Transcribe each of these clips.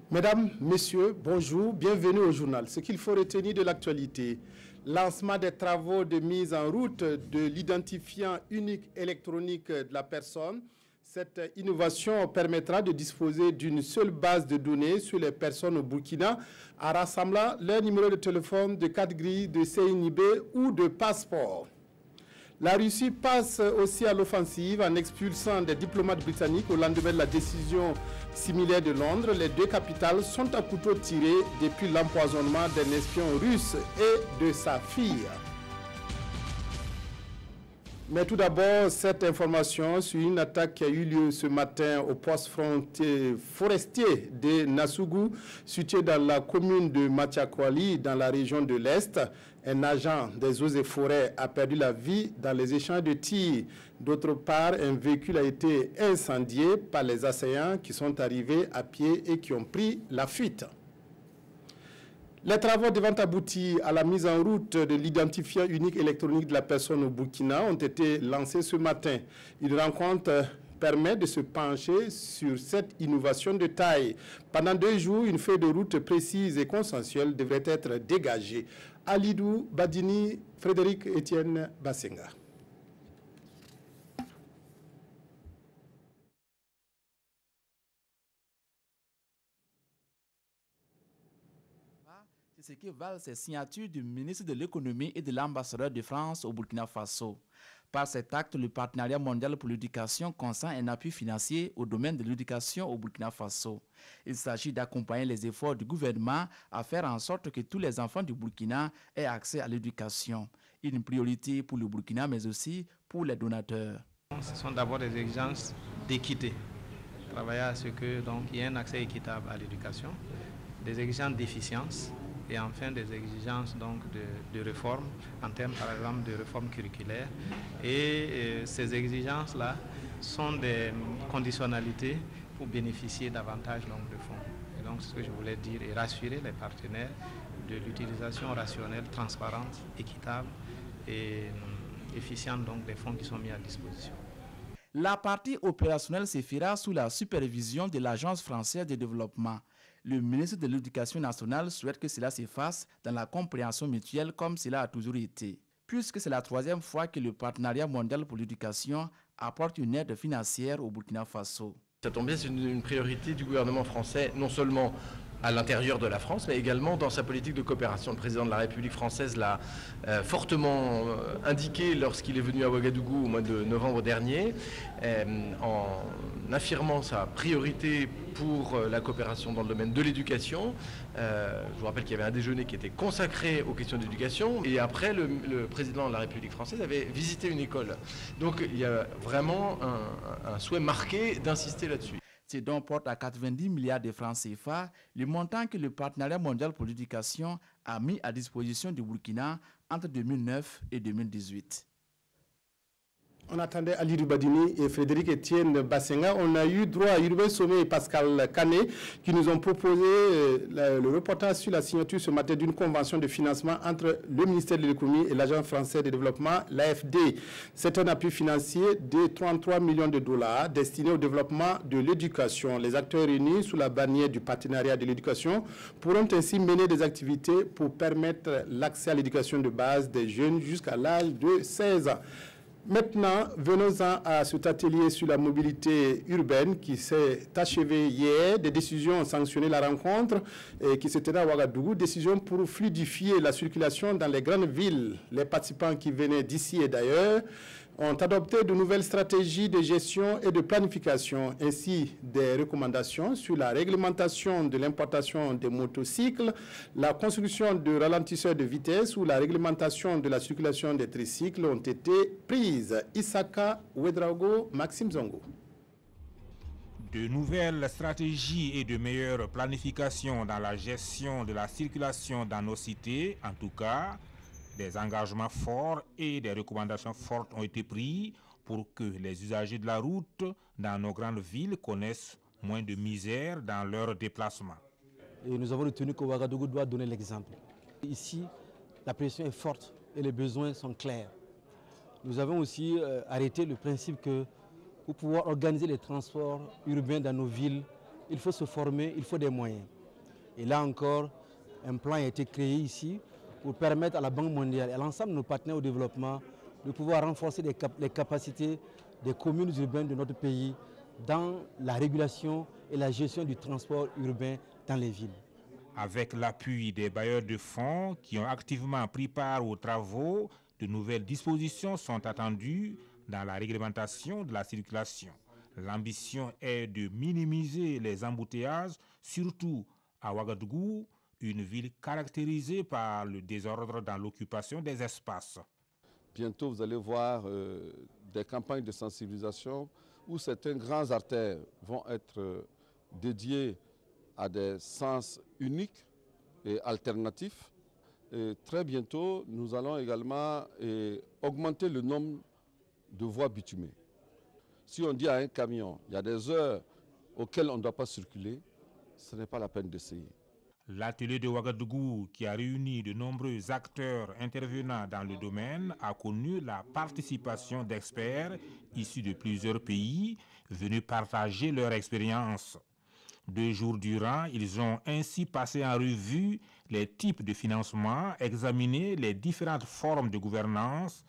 Mesdames, Messieurs, bonjour, bienvenue au journal. Ce qu'il faut retenir de l'actualité, lancement des travaux de mise en route de l'identifiant unique électronique de la personne. Cette innovation permettra de disposer d'une seule base de données sur les personnes au Burkina en rassemblant leur numéro de téléphone, de carte grise, de CNIB ou de passeport. La Russie passe aussi à l'offensive en expulsant des diplomates britanniques au lendemain de la décision similaire de Londres. Les deux capitales sont à couteau tiré depuis l'empoisonnement d'un espion russe et de sa fille. Mais tout d'abord, cette information sur une attaque qui a eu lieu ce matin au poste forestier de Nassougou, situé dans la commune de Matiakwali, dans la région de l'Est. Un agent des eaux et forêts a perdu la vie dans les échanges de tirs. D'autre part, un véhicule a été incendié par les assaillants qui sont arrivés à pied et qui ont pris la fuite. Les travaux devant aboutir à la mise en route de l'identifiant unique électronique de la personne au Burkina ont été lancés ce matin. Une rencontre permet de se pencher sur cette innovation de taille. Pendant 2 jours, une feuille de route précise et consensuelle devrait être dégagée. Alidou Badini, Frédéric Etienne Bassenga. C'est ce que valent ces signatures du ministre de l'économie et de l'ambassadeur de France au Burkina Faso. Par cet acte, le partenariat mondial pour l'éducation consent un appui financier au domaine de l'éducation au Burkina Faso. Il s'agit d'accompagner les efforts du gouvernement à faire en sorte que tous les enfants du Burkina aient accès à l'éducation. Une priorité pour le Burkina, mais aussi pour les donateurs. Ce sont d'abord des exigences d'équité. Travailler à ce qu'il y ait un accès équitable à l'éducation, des exigences d'efficience, et enfin des exigences de réforme, en termes par exemple de réforme curriculaire. Et ces exigences-là sont des conditionnalités pour bénéficier davantage de fonds. Et donc c'est ce que je voulais dire et rassurer les partenaires de l'utilisation rationnelle, transparente, équitable et efficiente des fonds qui sont mis à disposition. La partie opérationnelle se fera sous la supervision de l'Agence française de développement. Le ministre de l'Éducation nationale souhaite que cela se fasse dans la compréhension mutuelle comme cela a toujours été, puisque c'est la 3e fois que le partenariat mondial pour l'éducation apporte une aide financière au Burkina Faso. Ça tombe bien, c'est une priorité du gouvernement français, non seulement à l'intérieur de la France, mais également dans sa politique de coopération. Le président de la République française l'a fortement indiqué lorsqu'il est venu à Ouagadougou au mois de novembre dernier, en affirmant sa priorité pour la coopération dans le domaine de l'éducation. Je vous rappelle qu'il y avait un déjeuner qui était consacré aux questions d'éducation, et après le président de la République française avait visité une école. Donc il y a vraiment un souhait marqué d'insister là-dessus. Ces dons portent à 90 milliards de francs CFA, le montant que le partenariat mondial pour l'éducation a mis à disposition du Burkina entre 2009 et 2018. On attendait Ali Rubadini et Frédéric Etienne Bassenga. On a eu droit à Urbain Sommet et Pascal Canet qui nous ont proposé le reportage sur la signature ce matin d'une convention de financement entre le ministère de l'économie et l'Agence française de développement, l'AFD. C'est un appui financier de 33 millions de dollars destiné au développement de l'éducation. Les acteurs réunis sous la bannière du partenariat de l'éducation pourront ainsi mener des activités pour permettre l'accès à l'éducation de base des jeunes jusqu'à l'âge de 16 ans. Maintenant, venons-en à cet atelier sur la mobilité urbaine qui s'est achevé hier. Des décisions ont sanctionné la rencontre qui se tenait à Ouagadougou. Décisions pour fluidifier la circulation dans les grandes villes. Les participants qui venaient d'ici et d'ailleurs ont adopté de nouvelles stratégies de gestion et de planification, ainsi des recommandations sur la réglementation de l'importation des motocycles, la construction de ralentisseurs de vitesse ou la réglementation de la circulation des tricycles ont été prises. Isaka Ouedraogo, Maxime Zongo. De nouvelles stratégies et de meilleures planifications dans la gestion de la circulation dans nos cités, en tout cas, des engagements forts et des recommandations fortes ont été pris pour que les usagers de la route dans nos grandes villes connaissent moins de misère dans leurs déplacements. Et nous avons retenu que Ouagadougou doit donner l'exemple. Ici, la pression est forte et les besoins sont clairs. Nous avons aussi arrêté le principe que pour pouvoir organiser les transports urbains dans nos villes, il faut se former, il faut des moyens. Et là encore, un plan a été créé ici pour permettre à la Banque mondiale et à l'ensemble de nos partenaires au développement de pouvoir renforcer les capacités des communes urbaines de notre pays dans la régulation et la gestion du transport urbain dans les villes. Avec l'appui des bailleurs de fonds qui ont activement pris part aux travaux, de nouvelles dispositions sont attendues dans la réglementation de la circulation. L'ambition est de minimiser les embouteillages, surtout à Ouagadougou, une ville caractérisée par le désordre dans l'occupation des espaces. Bientôt, vous allez voir des campagnes de sensibilisation où certains grands artères vont être dédiés à des sens uniques et alternatifs. Et très bientôt, nous allons également augmenter le nombre de voies bitumées. Si on dit à un camion, il y a des heures auxquelles on ne doit pas circuler, ce n'est pas la peine d'essayer. L'atelier de Ouagadougou, qui a réuni de nombreux acteurs intervenant dans le domaine, a connu la participation d'experts issus de plusieurs pays venus partager leur expérience. 2 jours durant, ils ont ainsi passé en revue les types de financement, examiné les différentes formes de gouvernance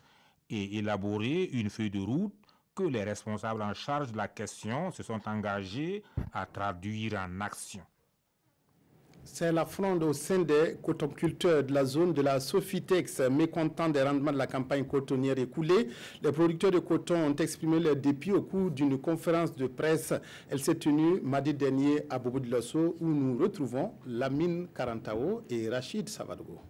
et élaboré une feuille de route que les responsables en charge de la question se sont engagés à traduire en action. C'est la fronde au sein des cotonculteurs de la zone de la Sofitex, mécontents des rendements de la campagne cotonnière écoulée. Les producteurs de coton ont exprimé leur dépit au cours d'une conférence de presse. Elle s'est tenue mardi dernier à Bobo de Lasso, où nous retrouvons Lamine Karantao et Rachid Savadogo.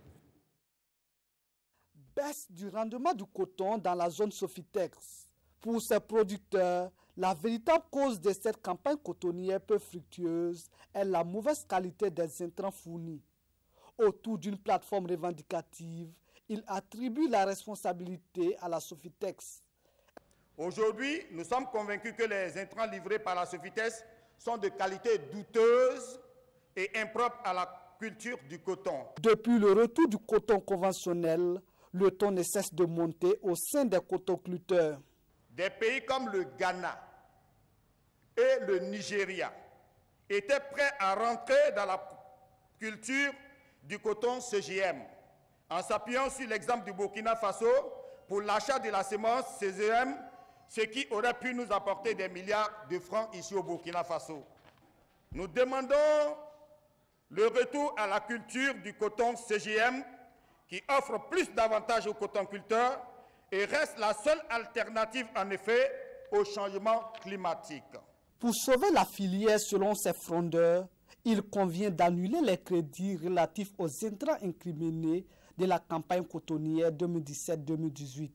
Baisse du rendement du coton dans la zone Sofitex. Pour ces producteurs, la véritable cause de cette campagne cotonnière peu fructueuse est la mauvaise qualité des intrants fournis. Autour d'une plateforme revendicative, ils attribuent la responsabilité à la Sofitex. Aujourd'hui, nous sommes convaincus que les intrants livrés par la Sofitex sont de qualité douteuse et impropre à la culture du coton. Depuis le retour du coton conventionnel, le ton ne cesse de monter au sein des cotonculteurs. Des pays comme le Ghana et le Nigeria étaient prêts à rentrer dans la culture du coton CGM, en s'appuyant sur l'exemple du Burkina Faso pour l'achat de la semence CGM, ce qui aurait pu nous apporter des milliards de francs ici au Burkina Faso. Nous demandons le retour à la culture du coton CGM qui offre plus d'avantages aux cotonculteurs et reste la seule alternative en effet au changement climatique. Pour sauver la filière selon ces frondeurs, il convient d'annuler les crédits relatifs aux intrants incriminés de la campagne cotonnière 2017-2018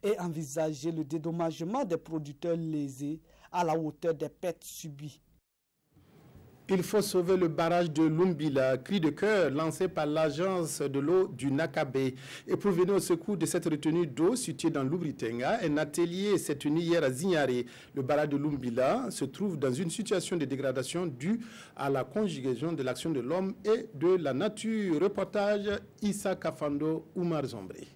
et envisager le dédommagement des producteurs lésés à la hauteur des pertes subies. Il faut sauver le barrage de Lumbila, cri de cœur lancé par l'agence de l'eau du Nakabé. Et pour venir au secours de cette retenue d'eau située dans l'Oubritenga, un atelier s'est tenu hier à Zignaré. Le barrage de Lumbila se trouve dans une situation de dégradation due à la conjugaison de l'action de l'homme et de la nature. Reportage Issa Kafando, Oumar Zombré.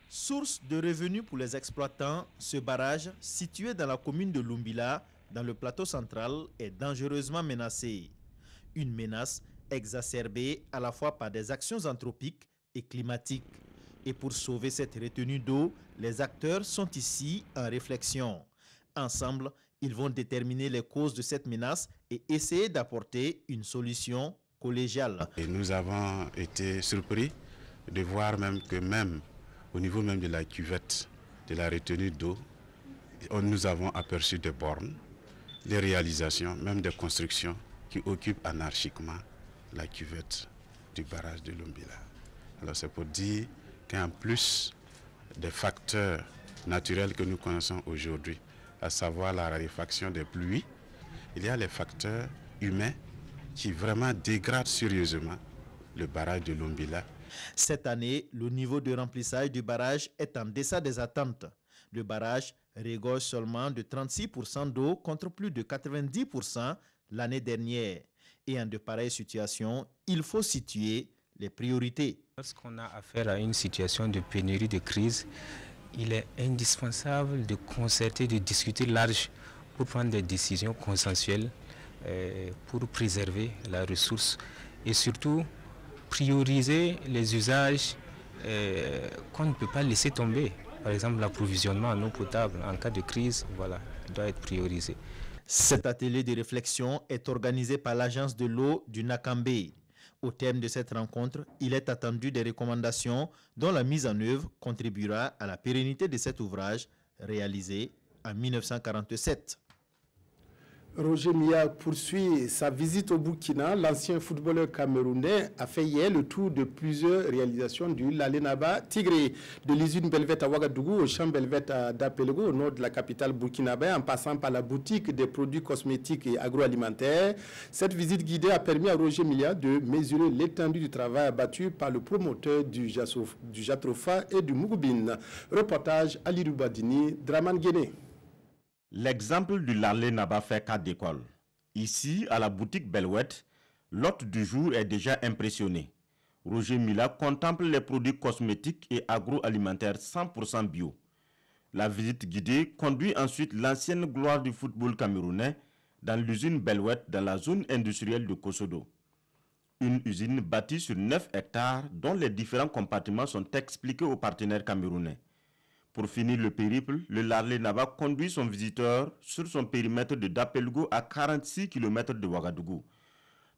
Source de revenus pour les exploitants, ce barrage, situé dans la commune de Lumbila, dans le plateau central, est dangereusement menacé. Une menace exacerbée à la fois par des actions anthropiques et climatiques. Et pour sauver cette retenue d'eau, les acteurs sont ici en réflexion. Ensemble, ils vont déterminer les causes de cette menace et essayer d'apporter une solution collégiale. Et nous avons été surpris de voir même au niveau même de la cuvette de la retenue d'eau, nous avons aperçu des bornes, des réalisations, même des constructions qui occupent anarchiquement la cuvette du barrage de Lumbila. Alors c'est pour dire qu'en plus des facteurs naturels que nous connaissons aujourd'hui, à savoir la raréfaction des pluies, il y a les facteurs humains qui vraiment dégradent sérieusement le barrage de Lumbila. Cette année, le niveau de remplissage du barrage est en deçà des attentes. Le barrage regorge seulement de 36% d'eau contre plus de 90% l'année dernière. Et en de pareilles situations, il faut situer les priorités. Lorsqu'on a affaire à une situation de pénurie, de crise, il est indispensable de concerter, de discuter large pour prendre des décisions consensuelles pour préserver la ressource et surtout prioriser les usages qu'on ne peut pas laisser tomber. Par exemple, l'approvisionnement en eau potable en cas de crise, voilà, doit être priorisé. Cet atelier de réflexion est organisé par l'agence de l'eau du Nakambé. Au terme de cette rencontre, il est attendu des recommandations dont la mise en œuvre contribuera à la pérennité de cet ouvrage réalisé en 1947. Roger Milla poursuit sa visite au Burkina. L'ancien footballeur camerounais a fait hier le tour de plusieurs réalisations du Lalenaba Tigré, de l'usine Belvette à Ouagadougou au champ Belvette à Dapelgo, au nord de la capitale burkinabé, en passant par la boutique des produits cosmétiques et agroalimentaires. Cette visite guidée a permis à Roger Milla de mesurer l'étendue du travail abattu par le promoteur du Jatrofa et du Mougoubine. Reportage Ali Rubadini, Draman Guéné. L'exemple du Lalenaba fait cas d'école. Ici, à la boutique Belvette, l'hôte du jour est déjà impressionné. Roger Milla contemple les produits cosmétiques et agroalimentaires 100% bio. La visite guidée conduit ensuite l'ancienne gloire du football camerounais dans l'usine Belvette dans la zone industrielle de Kosodo. Une usine bâtie sur 9 hectares dont les différents compartiments sont expliqués aux partenaires camerounais. Pour finir le périple, le Lalenaba conduit son visiteur sur son périmètre de Dapelgo à 46 km de Ouagadougou.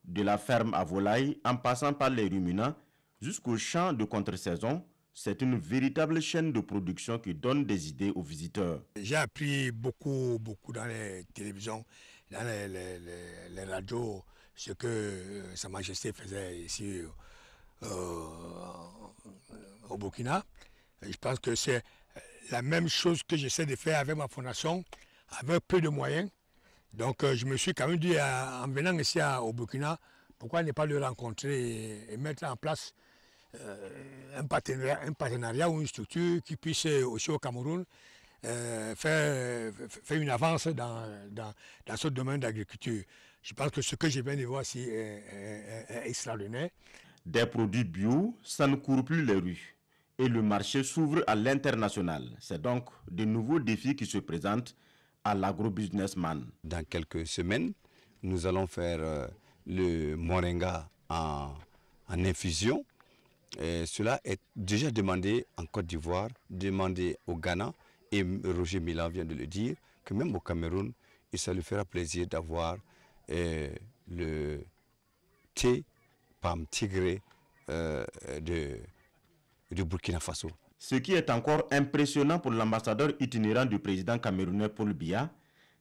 De la ferme à volailles, en passant par les ruminants, jusqu'au champ de contre-saison, c'est une véritable chaîne de production qui donne des idées aux visiteurs. J'ai appris beaucoup dans les télévisions, dans les radios, ce que Sa Majesté faisait ici au Burkina. Et je pense que c'est la même chose que j'essaie de faire avec ma fondation, avec peu de moyens. Donc je me suis quand même dit, en venant ici au Burkina, pourquoi ne pas le rencontrer et mettre en place un partenariat ou une structure qui puisse aussi au Cameroun faire une avance dans ce domaine d'agriculture. Je pense que ce que je viens de voir ici est extraordinaire. Des produits bio, ça ne court plus les rues. Et le marché s'ouvre à l'international. C'est donc de nouveaux défis qui se présentent à l'agrobusinessman. Dans quelques semaines, nous allons faire le moringa en infusion. Et cela est déjà demandé en Côte d'Ivoire, demandé au Ghana, et Roger Milla vient de le dire, que même au Cameroun, et ça lui fera plaisir d'avoir le thé Palm Tigré du Burkina Faso. Ce qui est encore impressionnant pour l'ambassadeur itinérant du président camerounais Paul Biya,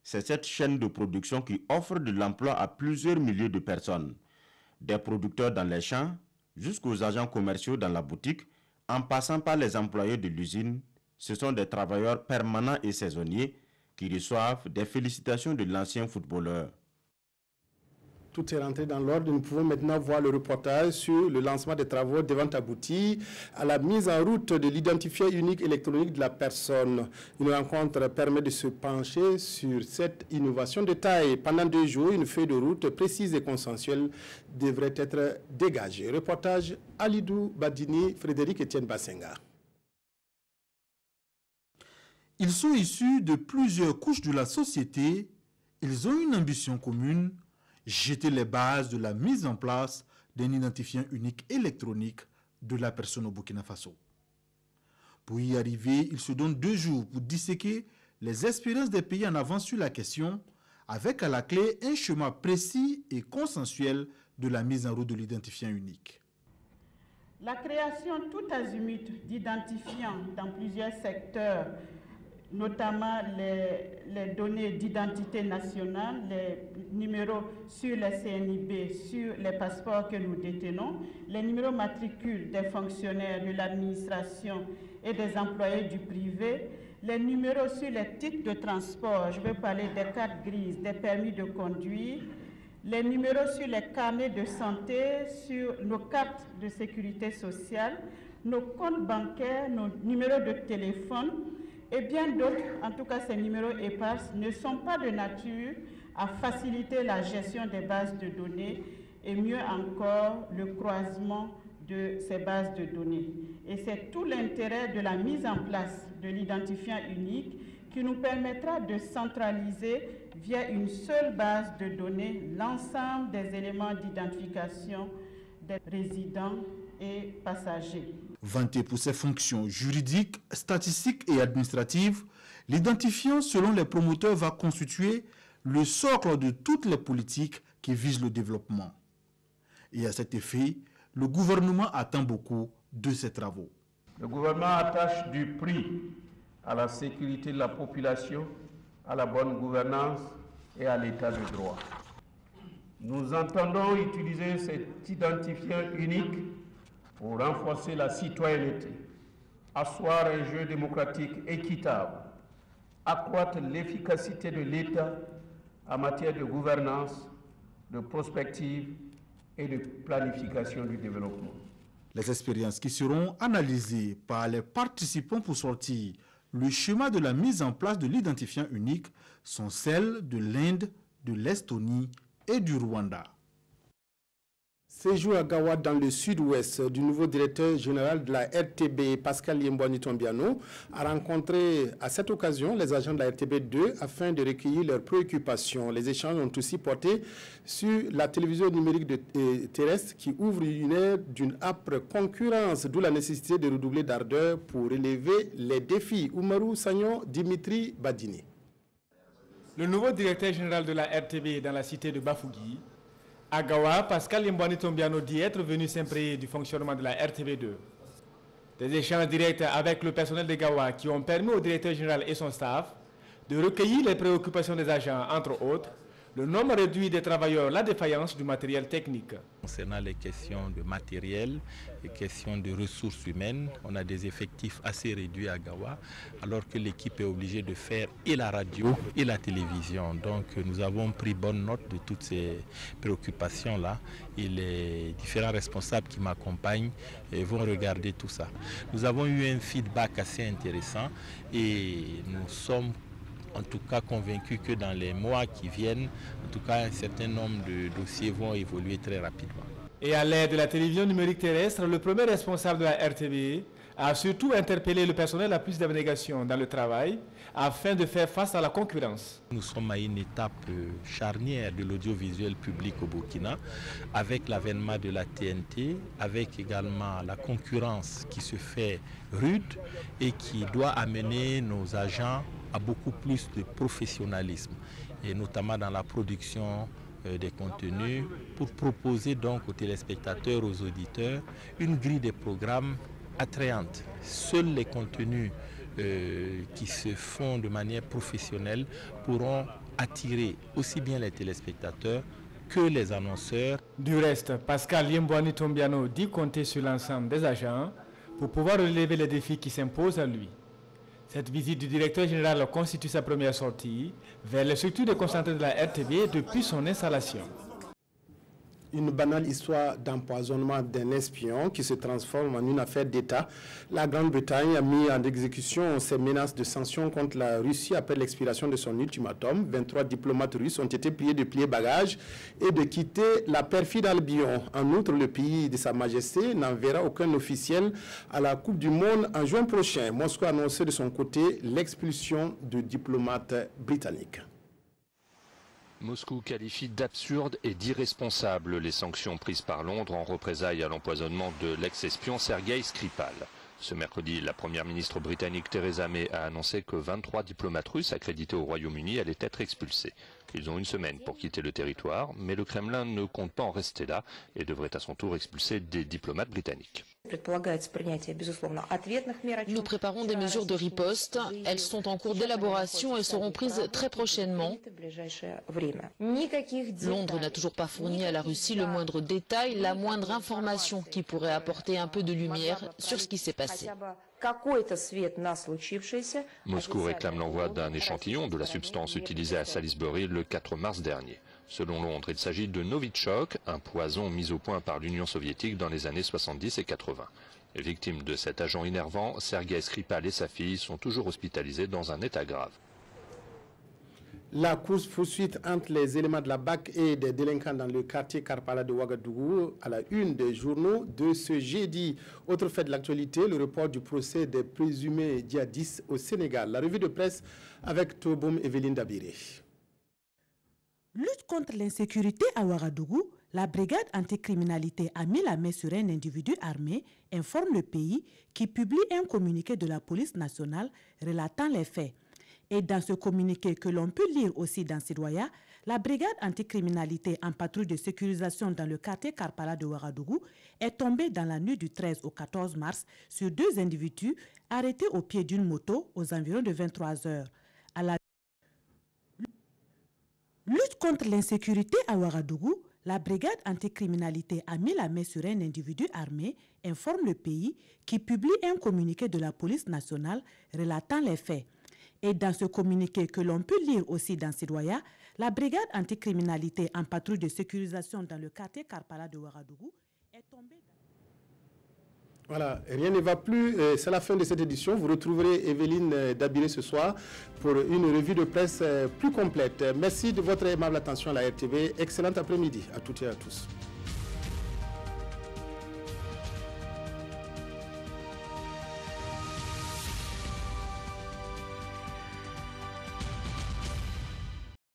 c'est cette chaîne de production qui offre de l'emploi à plusieurs milliers de personnes. Des producteurs dans les champs, jusqu'aux agents commerciaux dans la boutique, en passant par les employés de l'usine, ce sont des travailleurs permanents et saisonniers qui reçoivent des félicitations de l'ancien footballeur. Tout est rentré dans l'ordre. Nous pouvons maintenant voir le reportage sur le lancement des travaux devant abouti à la mise en route de l'identifiant unique électronique de la personne. Une rencontre permet de se pencher sur cette innovation de taille. Pendant 2 jours, une feuille de route précise et consensuelle devrait être dégagée. Reportage Alidou Badini, Frédéric Etienne Bassenga. Ils sont issus de plusieurs couches de la société. Ils ont une ambition commune: jeter les bases de la mise en place d'un identifiant unique électronique de la personne au Burkina Faso. Pour y arriver, ils se donnent 2 jours pour disséquer les expériences des pays en avance sur la question, avec à la clé un schéma précis et consensuel de la mise en route de l'identifiant unique. La création tout azimut d'identifiants dans plusieurs secteurs, notamment les données d'identité nationale, les numéros sur les CNIB, sur les passeports que nous détenons, les numéros matricules des fonctionnaires de l'administration et des employés du privé, les numéros sur les titres de transport, je veux parler des cartes grises, des permis de conduire, les numéros sur les carnets de santé, sur nos cartes de sécurité sociale, nos comptes bancaires, nos numéros de téléphone, et bien d'autres, en tout cas ces numéros épars, ne sont pas de nature à faciliter la gestion des bases de données et mieux encore le croisement de ces bases de données. Et c'est tout l'intérêt de la mise en place de l'identifiant unique qui nous permettra de centraliser via une seule base de données l'ensemble des éléments d'identification des résidents et passagers. Vanté pour ses fonctions juridiques, statistiques et administratives, l'identifiant selon les promoteurs va constituer le socle de toutes les politiques qui visent le développement. Et à cet effet, le gouvernement attend beaucoup de ces travaux. Le gouvernement attache du prix à la sécurité de la population, à la bonne gouvernance et à l'état de droit. Nous entendons utiliser cet identifiant unique pour renforcer la citoyenneté, asseoir un jeu démocratique équitable, accroître l'efficacité de l'État en matière de gouvernance, de prospective et de planification du développement. Les expériences qui seront analysées par les participants pour sortir le schéma de la mise en place de l'identifiant unique sont celles de l'Inde, de l'Estonie et du Rwanda. Séjour à Gawa dans le sud-ouest du nouveau directeur général de la RTB, Pascal Yembouani Tombiano, a rencontré à cette occasion les agents de la RTB2 afin de recueillir leurs préoccupations. Les échanges ont aussi porté sur la télévision numérique terrestre qui ouvre une ère d'une âpre concurrence, d'où la nécessité de redoubler d'ardeur pour relever les défis. Oumarou Sagnon, Dimitri Badini. Le nouveau directeur général de la RTB dans la cité de Bafougi, à Gawa, Pascal Yembouani Tombiano dit être venu s'imprégner du fonctionnement de la RTB2. Des échanges directs avec le personnel de Gawa qui ont permis au directeur général et son staff de recueillir les préoccupations des agents, entre autres, le nombre réduit des travailleurs, la défaillance du matériel technique. Concernant les questions de matériel, les questions de ressources humaines, on a des effectifs assez réduits à Gawa, alors que l'équipe est obligée de faire et la radio et la télévision. Donc nous avons pris bonne note de toutes ces préoccupations-là et les différents responsables qui m'accompagnent vont regarder tout ça. Nous avons eu un feedback assez intéressant et nous sommes en tout cas convaincu que dans les mois qui viennent, en tout cas un certain nombre de dossiers vont évoluer très rapidement. Et à l'aide de la télévision numérique terrestre, le premier responsable de la RTB a surtout interpellé le personnel à plus d'abnégation dans le travail afin de faire face à la concurrence. Nous sommes à une étape charnière de l'audiovisuel public au Burkina avec l'avènement de la TNT, avec également la concurrence qui se fait rude et qui doit amener nos agents à beaucoup plus de professionnalisme et notamment dans la production des contenus pour proposer donc aux téléspectateurs, aux auditeurs une grille de programmes attrayante. Seuls les contenus qui se font de manière professionnelle pourront attirer aussi bien les téléspectateurs que les annonceurs. Du reste, Pascal Yembouani Tombiano dit compter sur l'ensemble des agents pour pouvoir relever les défis qui s'imposent à lui. Cette visite du directeur général constitue sa première sortie vers les structures déconcentrées de la RTB depuis son installation. Une banale histoire d'empoisonnement d'un espion qui se transforme en une affaire d'État. La Grande-Bretagne a mis en exécution ses menaces de sanctions contre la Russie après l'expiration de son ultimatum. 23 diplomates russes ont été priés de plier bagages et de quitter la perfide Albion. En outre, le pays de Sa Majesté n'enverra aucun officiel à la Coupe du Monde en juin prochain. Moscou a annoncé de son côté l'expulsion de diplomates britanniques. Moscou qualifie d'absurde et d'irresponsable les sanctions prises par Londres en représailles à l'empoisonnement de l'ex-espion Sergei Skripal. Ce mercredi, la première ministre britannique Theresa May a annoncé que 23 diplomates russes accrédités au Royaume-Uni allaient être expulsés. Ils ont une semaine pour quitter le territoire, mais le Kremlin ne compte pas en rester là et devrait à son tour expulser des diplomates britanniques. Nous préparons des mesures de riposte. Elles sont en cours d'élaboration et seront prises très prochainement. Londres n'a toujours pas fourni à la Russie le moindre détail, la moindre information qui pourrait apporter un peu de lumière sur ce qui s'est passé. Moscou réclame l'envoi d'un échantillon de la substance utilisée à Salisbury le 4 mars dernier. Selon Londres, il s'agit de Novichok, un poison mis au point par l'Union soviétique dans les années 70 et 80. Les victimes de cet agent innervant, Sergei Skripal et sa fille, sont toujours hospitalisés dans un état grave. La course-poursuite entre les éléments de la BAC et des délinquants dans le quartier Karpala de Ouagadougou à la une des journaux de ce jeudi. Autre fait de l'actualité, le report du procès des présumés djihadistes au Sénégal. La revue de presse avec Toboum Evelyne Dabiré. lutte contre l'insécurité à Ouagadougou, la brigade anticriminalité a mis la main sur un individu armé, informe le pays, qui publie un communiqué de la police nationale relatant les faits. Et dans ce communiqué que l'on peut lire aussi dans Sidoya, la brigade anticriminalité en patrouille de sécurisation dans le quartier Karpala de Ouagadougou est tombée dans la nuit du 13 au 14 mars sur 2 individus arrêtés au pied d'une moto aux environs de 23 heures. À la lutte contre l'insécurité à Ouagadougou, la brigade anticriminalité a mis la main sur un individu armé, informe le pays, qui publie un communiqué de la police nationale relatant les faits. Et dans ce communiqué que l'on peut lire aussi dans Sidoya, la brigade anticriminalité en patrouille de sécurisation dans le quartier Karpala de Ouagadougou est tombée. Voilà, rien ne va plus. C'est la fin de cette édition. Vous retrouverez Evelyne Dabiré ce soir pour une revue de presse plus complète. Merci de votre aimable attention à la RTV. Excellent après-midi à toutes et à tous.